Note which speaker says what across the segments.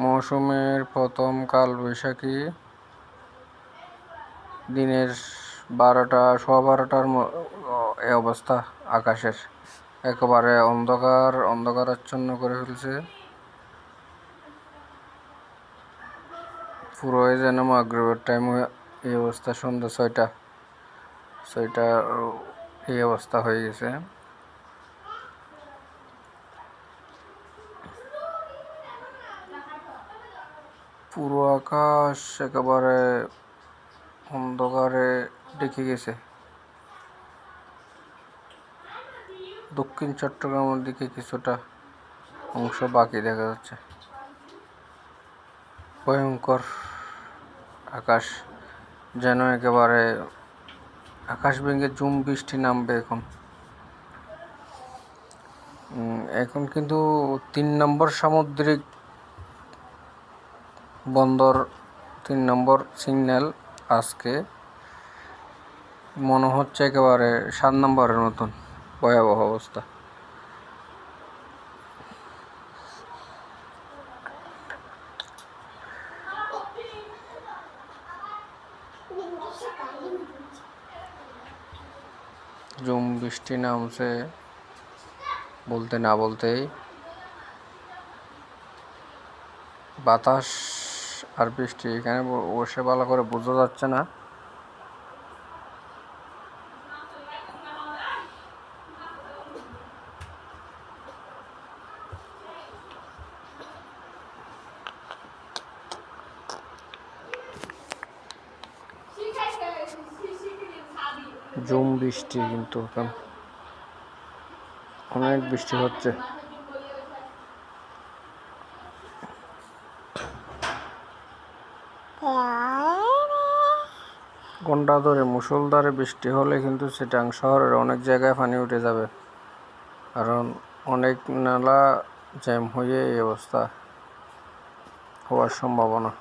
Speaker 1: মৌসুমের প্রথম কালবৈশাখী দিনের 12টার এ অবস্থা আকাশের, একেবারে অন্ধকারাচ্ছন্ন করে ফেলছে। পুরোই যেন মাগরিবের টাইম এই অবস্থা, সন্ধ্যা 6টা এই অবস্থা হয়ে গেছে। পুরো আকাশ একেবারে অন্ধকারে ঢেকে গেছে। দক্ষিণ চট্টগ্রামের দিকে কিছুটা অংশ বাকি দেখা যাচ্ছে। ভয়ঙ্কর আকাশ, যেন একেবারে আকাশ ভেঙে ঝুম বৃষ্টি নামবে এখন কিন্তু 3 নম্বর সামুদ্রিক বন্দর, 3 নম্বর সিগন্যাল আজকে মনে হচ্ছে একেবারে 7 নম্বরের মতন ভয়াবহ অবস্থা। ঝুম বৃষ্টি নামছে বলতে না বলতেই, বাতাস আর বৃষ্টি এখানে বসে ভালো করে বোঝা যাচ্ছে না। ঝুম বৃষ্টি, কিন্তু এখন অনেক বৃষ্টি হচ্ছে। ঘন্টা ধরে মুষলধারে বৃষ্টি হলে কিন্তু চিটাগাং শহরের অনেক জায়গায় পানি উঠে যাবে, কারণ অনেক নালা জ্যাম হয়ে এই অবস্থা হওয়ার সম্ভাবনা।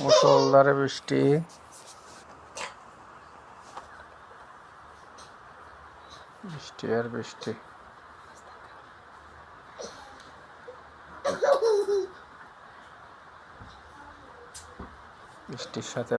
Speaker 1: মুষলধারে বৃষ্টি, বৃষ্টি আর বৃষ্টি। বৃষ্টির সাথে